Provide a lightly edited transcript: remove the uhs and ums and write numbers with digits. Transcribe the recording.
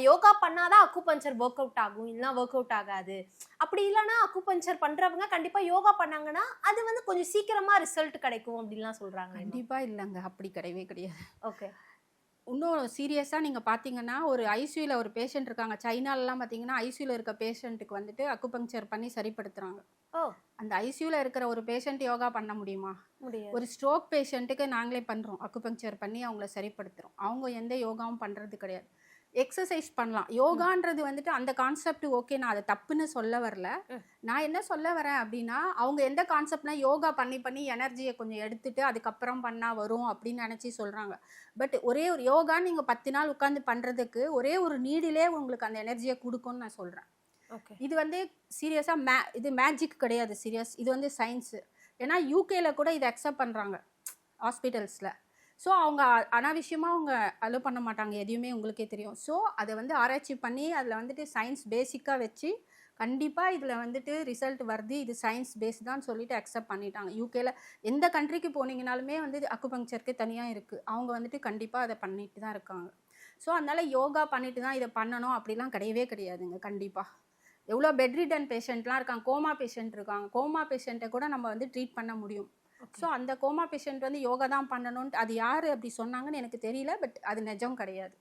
யோகா பண்ணாதான் acupuncture work out ஆகும், இல்லைன்னா ஒர்க் அவுட் ஆகாது. அப்படி இல்லைன்னா அக்குபஞ்சர் பண்றவங்க கண்டிப்பா யோகா பண்ணாங்கன்னா அது வந்து கொஞ்சம் சீக்கிரமா ரிசல்ட் கிடைக்கும் அப்படின்லாம் சொல்றாங்க. கண்டிப்பா இல்லைங்க, அப்படி கிடையவே கிடையாது. ஓகே. இன்னும் சீரியஸாக நீங்கள் பார்த்தீங்கன்னா ஒரு ஐசியூவில் ஒரு பேஷண்ட் இருக்காங்க. சைனாலலாம் பார்த்தீங்கன்னா ஐசியூவில் இருக்க பேஷண்ட்டுக்கு வந்துட்டு அக்குபங்க்சர் பண்ணி சரிப்படுத்துகிறாங்க. ஓ. அந்த ஐசியூவில் இருக்கிற ஒரு பேஷண்ட் யோகா பண்ண முடியுமா? முடியாது. ஒரு ஸ்ட்ரோக் பேஷண்ட்டுக்கு நாங்களே பண்ணுறோம், அக்குபங்க்சர் பண்ணி அவங்கள சரிப்படுத்துகிறோம். அவங்க எந்த யோகாவும் பண்ணுறது கிடையாது. எக்ஸசைஸ் பண்ணலாம். யோகான்றது வந்துட்டு அந்த கான்செப்ட் ஓகே, நான் அதை தப்புன்னு சொல்ல வரல. நான் என்ன சொல்ல வரேன் அப்படின்னா, அவங்க எந்த கான்செப்ட்னா யோகா பண்ணி பண்ணி எனர்ஜியை கொஞ்சம் எடுத்துட்டு அதுக்கப்புறம் பண்ணால் வரும் அப்படின்னு நினச்சி சொல்கிறாங்க. பட் ஒரே ஒரு யோகா நீங்கள் 10 நாள் உட்காந்து பண்ணுறதுக்கு ஒரே ஒரு நீடிலே உங்களுக்கு அந்த எனர்ஜியை கொடுக்கும்னு நான் சொல்கிறேன். ஓகே. இது வந்து சீரியஸாக இது மேஜிக் கிடையாது, சீரியஸ். இது வந்து சயின்ஸு. ஏன்னா யூகேல கூட இதை அக்செப்ட் பண்ணுறாங்க ஹாஸ்பிட்டல்ஸில். ஸோ அவங்க அனாவசியமாக அவங்க அலோவ் பண்ண மாட்டாங்க, எதையுமே உங்களுக்கே தெரியும். ஸோ அதை வந்து ஆராய்ச்சி பண்ணி அதில் வந்துட்டு சயின்ஸ் பேசிக்காக வச்சு கண்டிப்பாக இதில் வந்துட்டு ரிசல்ட் வருது, இது சயின்ஸ் பேஸ் தான் சொல்லிட்டு அக்செப்ட் பண்ணிட்டாங்க. யூகேல எந்த கண்ட்ரிக்கு போனீங்கனாலுமே வந்து அக்குபங்க்சருக்கு தனியாக இருக்குது. அவங்க வந்துட்டு கண்டிப்பாக அதை பண்ணிட்டு தான் இருக்காங்க. ஸோ அதனால் யோகா பண்ணிட்டு தான் இதை பண்ணணும் அப்படிலாம் கிடையவே கிடையாதுங்க. கண்டிப்பாக எவ்வளோ பெட்ரிடன் பேஷண்ட்லாம் இருக்காங்க, கோமா பேஷண்ட் இருக்காங்க. கோமா பேஷண்ட்டை கூட நம்ம வந்து ட்ரீட் பண்ண முடியும். ஸோ அந்த கோமா பேஷண்ட் வந்து யோகா தான் பண்ணணும்னு அது யார் அப்படி சொன்னாங்கன்னு எனக்கு தெரியல. பட் அது நிஜம் கிடையாது.